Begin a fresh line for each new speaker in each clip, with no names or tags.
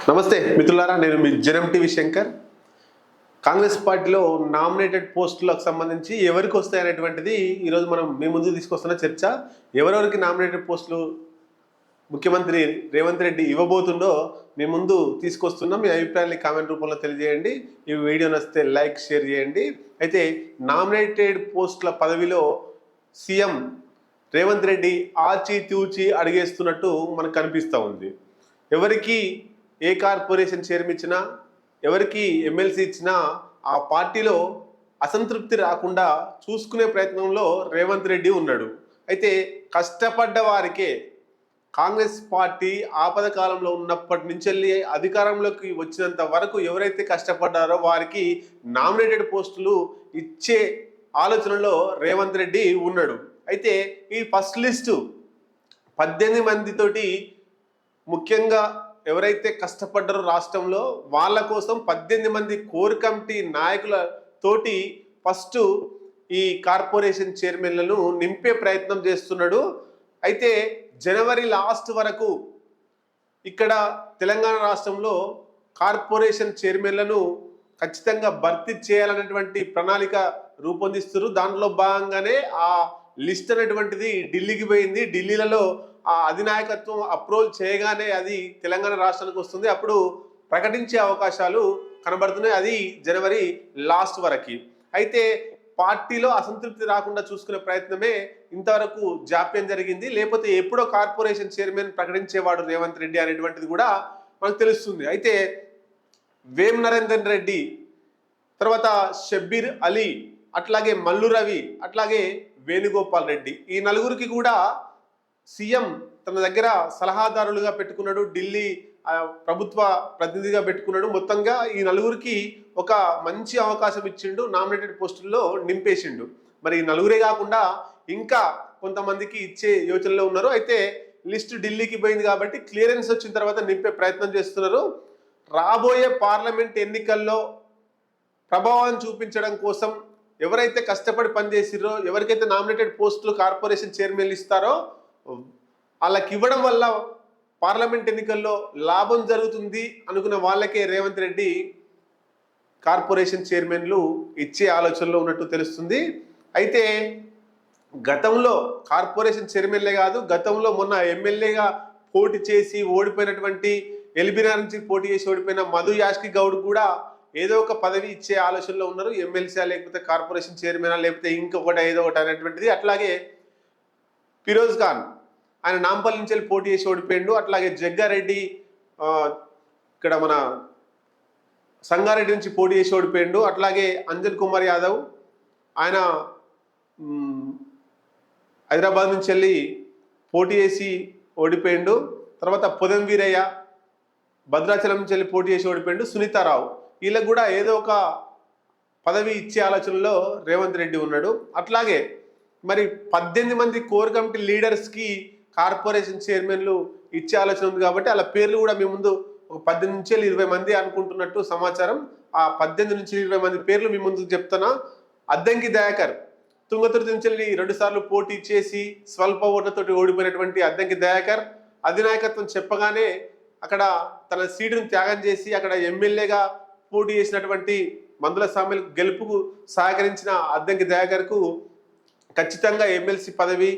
నమస్తే మిత్రులారా, నేను మీ జనం టీవీ శంకర్. కాంగ్రెస్ పార్టీలో నామినేటెడ్ పోస్టులకు సంబంధించి ఎవరికి వస్తాయనేటువంటిది ఈరోజు మనం మీ ముందు తీసుకొస్తున్న చర్చ. ఎవరెవరికి నామినేటెడ్ పోస్టులు ముఖ్యమంత్రి రేవంత్ రెడ్డి ఇవ్వబోతుండో మీ ముందు తీసుకొస్తున్నాం. మీ అభిప్రాయాన్ని కామెంట్ రూపంలో తెలియజేయండి. ఈ వీడియో నచ్చితే లైక్, షేర్ చేయండి. అయితే నామినేటెడ్ పోస్టుల పదవిలో సీఎం రేవంత్ రెడ్డి ఆచితూచి అడిగేస్తున్నట్టు మనకు కనిపిస్తూ ఉంది. ఎవరికి ఏ కార్పొరేషన్ చైర్మన్ ఇచ్చినా, ఎవరికి ఎమ్మెల్సీ ఇచ్చినా ఆ పార్టీలో అసంతృప్తి రాకుండా చూసుకునే ప్రయత్నంలో రేవంత్ రెడ్డి ఉన్నాడు. అయితే కష్టపడ్డ వారికే కాంగ్రెస్ పార్టీ ఆపద కాలంలో ఉన్నప్పటి నుంచి వెళ్ళి అధికారంలోకి వచ్చినంత వరకు ఎవరైతే కష్టపడ్డారో వారికి నామినేటెడ్ పోస్టులు ఇచ్చే ఆలోచనలో రేవంత్ రెడ్డి ఉన్నాడు. అయితే ఈ ఫస్ట్ లిస్టు 18 మందితోటి ముఖ్యంగా ఎవరైతే కష్టపడ్డారో రాష్ట్రంలో వాళ్ళ కోసం 18 మంది కోర్ కమిటీ నాయకులతోటి ఫస్ట్ ఈ కార్పొరేషన్ చైర్మన్లను నింపే ప్రయత్నం చేస్తున్నాడు. అయితే జనవరి లాస్ట్ వరకు ఇక్కడ తెలంగాణ రాష్ట్రంలో కార్పొరేషన్ చైర్మన్లను ఖచ్చితంగా భర్తీ చేయాలనేటువంటి ప్రణాళిక రూపొందిస్తున్నారు. దాంట్లో భాగంగానే ఆ లిస్ట్ అనేటువంటిది ఢిల్లీకి పోయింది. ఢిల్లీలలో ఆ అధినాయకత్వం అప్రూవల్ చేయగానే అది తెలంగాణ రాష్ట్రానికి వస్తుంది. అప్పుడు ప్రకటించే అవకాశాలు కనబడుతున్నాయి. అది జనవరి లాస్ట్ వరకు. అయితే పార్టీలో అసంతృప్తి రాకుండా చూసుకునే ప్రయత్నమే ఇంతవరకు జాప్యం జరిగింది. లేకపోతే ఎప్పుడో కార్పొరేషన్ చైర్మన్ ప్రకటించేవాడు రేవంత్ రెడ్డి అనేటువంటిది కూడా మనకు తెలుస్తుంది. అయితే వేం నరేందర్ రెడ్డి, తర్వాత షబ్బీర్ అలీ, అట్లాగే మల్లు రవి, అట్లాగే వేణుగోపాల్ రెడ్డి, ఈ నలుగురికి కూడా సీఎం తన దగ్గర సలహాదారులుగా పెట్టుకున్నాడు. ఢిల్లీ ప్రభుత్వ ప్రతినిధిగా పెట్టుకున్నాడు. మొత్తంగా ఈ నలుగురికి ఒక మంచి అవకాశం ఇచ్చిండు, నామినేటెడ్ పోస్టుల్లో నింపేసిండు. మరి ఈ నలుగురే కాకుండా ఇంకా కొంతమందికి ఇచ్చే యోచనలో ఉన్నారు. అయితే లిస్ట్ ఢిల్లీకి పోయింది కాబట్టి క్లియరెన్స్ వచ్చిన తర్వాత నింపే ప్రయత్నం చేస్తున్నారు. రాబోయే పార్లమెంట్ ఎన్నికల్లో ప్రభావం చూపించడం కోసం ఎవరైతే కష్టపడి పనిచేసిరో, ఎవరికైతే నామినేటెడ్ పోస్టులు కార్పొరేషన్ చైర్మన్లు ఇస్తారో వాళ్ళకి ఇవ్వడం వల్ల పార్లమెంట్ ఎన్నికల్లో లాభం జరుగుతుంది అనుకున్న వాళ్ళకే రేవంత్ రెడ్డి కార్పొరేషన్ చైర్మన్లు ఇచ్చే ఆలోచనలో ఉన్నట్టు తెలుస్తుంది. అయితే గతంలో కార్పొరేషన్ చైర్మన్లే కాదు, గతంలో మొన్న ఎమ్మెల్యేగా పోటీ చేసి ఓడిపోయినటువంటి ఎల్బీనగర్ నుంచి పోటీ చేసి ఓడిపోయిన మధు యాష్కి గౌడ్ కూడా ఏదో ఒక పదవి ఇచ్చే ఆలోచనలో ఉన్నారు. ఎమ్మెల్సీ లేకపోతే కార్పొరేషన్ చైర్మన్ లేకపోతే ఇంకొకటి ఏదో ఒకటి అనేటువంటిది. అట్లాగే ఫిరోజ్ ఖాన్, ఆయన నాంపల్లి నుంచి వెళ్ళి పోటీ చేసి ఓడిపోయిండు. అట్లాగే జగ్గారెడ్డి ఇక్కడ మన సంగారెడ్డి నుంచి పోటీ చేసి ఓడిపోయిండు. అట్లాగే అంజన్ కుమార్ యాదవ్, ఆయన హైదరాబాద్ నుంచి వెళ్ళి పోటీ చేసి ఓడిపోయిండు. తర్వాత పొదం వీరయ్య భద్రాచలం నుంచి వెళ్ళి పోటీ చేసి ఓడిపోయిండు. సునీతారావు, వీళ్ళకు కూడా ఏదో ఒక పదవి ఇచ్చే ఆలోచనలో రేవంత్ రెడ్డి ఉన్నాడు. అట్లాగే మరి 18 మంది కోర్ కమిటీ లీడర్స్కి కార్పొరేషన్ చైర్మన్లు ఇచ్చే ఆలోచన ఉంది కాబట్టి వాళ్ళ పేర్లు కూడా మీ ముందు ఒక 18 నుంచి 20 మంది అనుకుంటున్నట్టు సమాచారం. ఆ 18 నుంచి 20 మంది పేర్లు మీ ముందు చెప్తున్నా. అద్దంకి దయాకర్, తుంగతుర్తి నుంచి 2 సార్లు పోటీ చేసి స్వల్ప ఓట్లతోటి ఓడిపోయినటువంటి అద్దంకి దయాకర్ అధినాయకత్వం చెప్పగానే అక్కడ తన సీటును త్యాగం చేసి అక్కడ ఎమ్మెల్యేగా పోటీ చేసినటువంటి మందుల సామెల్ గెలుపుకు సహకరించిన అద్దంకి దయాకర్కు ఖచ్చితంగా ఎమ్మెల్సీ పదవి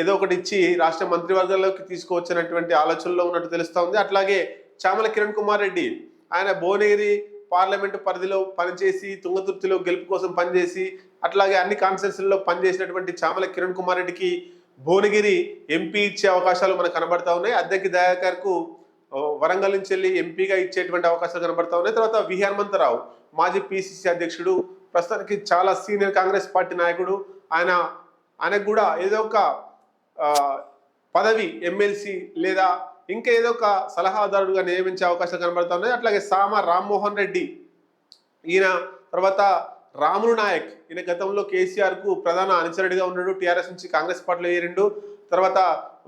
ఏదో ఒకటి ఇచ్చి రాష్ట్ర మంత్రివర్గంలోకి తీసుకువచ్చినటువంటి ఆలోచనలో ఉన్నట్టు తెలుస్తూ ఉంది. అట్లాగే చామల కిరణ్ కుమార్ రెడ్డి, ఆయన భువనగిరి పార్లమెంటు పరిధిలో పనిచేసి తుంగతుర్తిలో గెలుపు కోసం పనిచేసి అట్లాగే అన్ని కాన్స్టిట్యూన్సీల్లో పనిచేసినటువంటి చామల కిరణ్ కుమార్ రెడ్డికి భువనగిరి ఎంపీ ఇచ్చే అవకాశాలు మనకు కనబడతా ఉన్నాయి. అద్దంకి దయాకర్కు వరంగల్ నుంచి వెళ్ళి ఎంపీగా ఇచ్చేటువంటి అవకాశాలు కనబడతా ఉన్నాయి. తర్వాత వి హనుమంతరావు, మాజీ పిసిసి అధ్యక్షుడు, ప్రస్తుతానికి చాలా సీనియర్ కాంగ్రెస్ పార్టీ నాయకుడు, ఆయనకు కూడా ఏదో ఒక పదవి ఎమ్మెల్సీ లేదా ఇంకా ఏదో ఒక సలహాదారుడుగా నియమించే అవకాశాలు కనబడతా ఉన్నాయి. అట్లాగే సామ రామ్మోహన్ రెడ్డి, ఈయన తర్వాత రాములు నాయక్, ఈయన గతంలో కేసీఆర్కు ప్రధాన అనుచరుడిగా ఉన్నాడు. టీఆర్ఎస్ నుంచి కాంగ్రెస్ పార్టీలో ఏరిండు. తర్వాత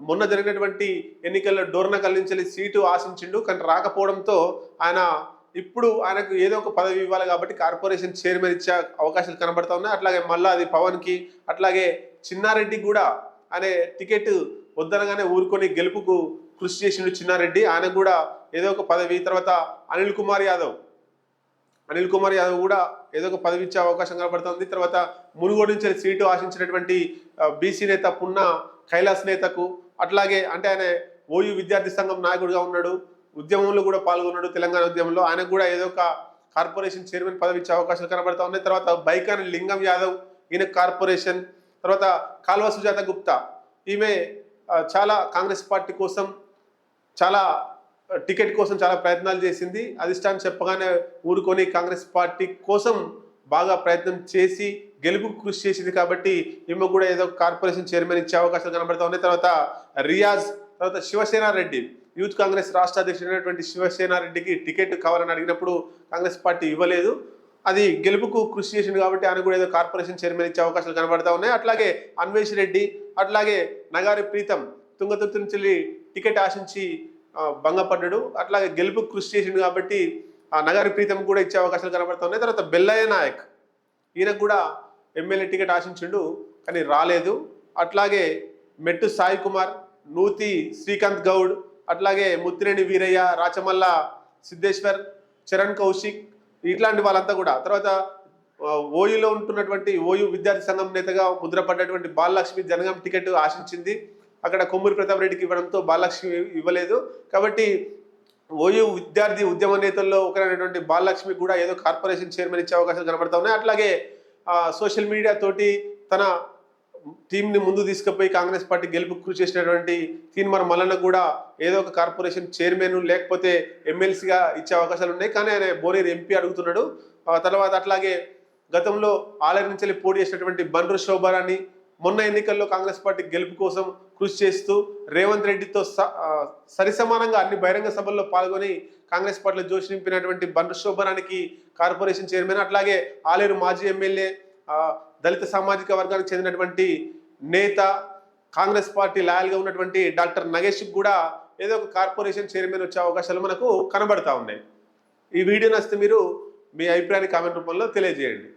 మొన్న జరిగినటువంటి ఎన్నికల్లో డోర్నకల్ నుంచి సీటు ఆశించిండు, కానీ రాకపోవడంతో ఆయన ఇప్పుడు ఆయనకు ఏదో ఒక పదవి ఇవ్వాలి కాబట్టి కార్పొరేషన్ చైర్మన్ ఇచ్చే అవకాశాలు కనబడతా ఉన్నాయి. అట్లాగే మళ్ళా అది పవన్కి, అట్లాగే చిన్నారెడ్డి కూడా అనే టికెట్ వద్దనగానే ఊరుకొని గెలుపుకు కృషి చేసిండు చిన్నారెడ్డి. ఆయనకు కూడా ఏదో ఒక పదవి, తర్వాత అనిల్ కుమార్ యాదవ్ కూడా ఏదో ఒక పదవి ఇచ్చే అవకాశం కనబడుతుంది. తర్వాత మునుగోడు నుంచి సీటు ఆశించినటువంటి బీసీ నేత పున్న కైలాస్ నేతకు, అట్లాగే అంటే ఆయన ఓయూ విద్యార్థి సంఘం నాయకుడిగా ఉన్నాడు, ఉద్యమంలో కూడా పాల్గొన్నాడు తెలంగాణ ఉద్యమంలో. ఆయనకు కూడా ఏదో ఒక కార్పొరేషన్ చైర్మన్ పదవి ఇచ్చే అవకాశాలు కనబడతా ఉన్నాయి. తర్వాత బైకాన్ లింగం యాదవ్, ఈయన కార్పొరేషన్. తర్వాత కాల్వ సుజాత గుప్తా, ఈమె చాలా కాంగ్రెస్ పార్టీ కోసం చాలా టికెట్ కోసం చాలా ప్రయత్నాలు చేసింది. అధిష్టానం చెప్పగానే ఊరుకొని కాంగ్రెస్ పార్టీ కోసం బాగా ప్రయత్నం చేసి గెలుపుకు కృషి చేసింది. కాబట్టి ఈమె కూడా ఏదో కార్పొరేషన్ చైర్మన్ ఇచ్చే అవకాశాలు కనబడతా ఉన్నాయి. తర్వాత రియాజ్, తర్వాత శివసేనారెడ్డి, యూత్ కాంగ్రెస్ రాష్ట్ర అధ్యక్షుడైనటువంటి శివసేనారెడ్డికి టికెట్ కావాలని అడిగినప్పుడు కాంగ్రెస్ పార్టీ ఇవ్వలేదు. అది గెలుపుకు కృషి చేసింది కాబట్టి ఆయన కూడా ఏదో కార్పొరేషన్ చైర్మన్ ఇచ్చే అవకాశాలు కనబడతా ఉన్నాయి. అట్లాగే అన్వేష్ రెడ్డి, అట్లాగే నగారి ప్రీతం తుంగతుర్తి నుంచి టికెట్ ఆశించి భంగపడ్డాడు. అట్లాగే గెలుపుకు కృషి చేసిండు కాబట్టి ఆ నగారి ప్రీతం కూడా ఇచ్చే అవకాశాలు కనబడతా ఉన్నాయి. తర్వాత బెల్లయ్య నాయక్, ఈయనకు కూడా ఎమ్మెల్యే టికెట్ ఆశించిండు కానీ రాలేదు. అట్లాగే మెట్టు సాయి కుమార్, నూతి శ్రీకాంత్ గౌడ్, అట్లాగే ముత్తిరేణి వీరయ్య, రాచమల్ల సిద్ధేశ్వర్, చరణ్ కౌశిక్, ఇట్లాంటి వాళ్ళంతా కూడా. తర్వాత ఓయూలో ఉంటున్నటువంటి ఓయూ విద్యార్థి సంఘం నేతగా ముద్రపడ్డటువంటి బాలలక్ష్మి జనగాం టికెట్ ఆశించింది. అక్కడ కొమ్మూరి ప్రతాప్ రెడ్డికి ఇవ్వడంతో బాలలక్ష్మి ఇవ్వలేదు. కాబట్టి ఓయూ విద్యార్థి ఉద్యమ నేతల్లో ఒకరైనటువంటి బాలలక్ష్మి కూడా ఏదో కార్పొరేషన్ చైర్మన్ ఇచ్చే అవకాశాలు కనబడతా ఉన్నాయి. అట్లాగే సోషల్ మీడియా తోటి తన టీంని ముందు తీసుకుపోయి కాంగ్రెస్ పార్టీ గెలుపు కృషి చేసినటువంటి తీన్మర మల్లన్న కూడా ఏదో ఒక కార్పొరేషన్ చైర్మన్ లేకపోతే ఎమ్మెల్సీగా ఇచ్చే అవకాశాలు ఉన్నాయి. కానీ ఆయన బోనేరు ఎంపీ అడుగుతున్నాడు. తర్వాత అట్లాగే గతంలో ఆలయ నుంచి పోటీ చేసినటువంటి బండ్రు శోభారాన్ని మొన్న ఎన్నికల్లో కాంగ్రెస్ పార్టీ గెలుపు కోసం కృషి చేస్తూ రేవంత్ రెడ్డితో సరిసమానంగా అన్ని బహిరంగ సభల్లో పాల్గొని కాంగ్రెస్ పార్టీలో జోషి నింపినటువంటి బండ్రు శోభరానికి కార్పొరేషన్ చైర్మన్. అట్లాగే ఆలేరు మాజీ ఎమ్మెల్యే, దళిత సామాజిక వర్గానికి చెందినటువంటి నేత, కాంగ్రెస్ పార్టీ లాయల్గా ఉన్నటువంటి డాక్టర్ నగేష్ కూడా ఏదో ఒక కార్పొరేషన్ చైర్మన్ వచ్చే అవకాశాలు మనకు కనబడతా ఉన్నాయి. ఈ వీడియో నచ్చితే మీరు మీ అభిప్రాయాన్ని కామెంట్ రూపంలో తెలియజేయండి.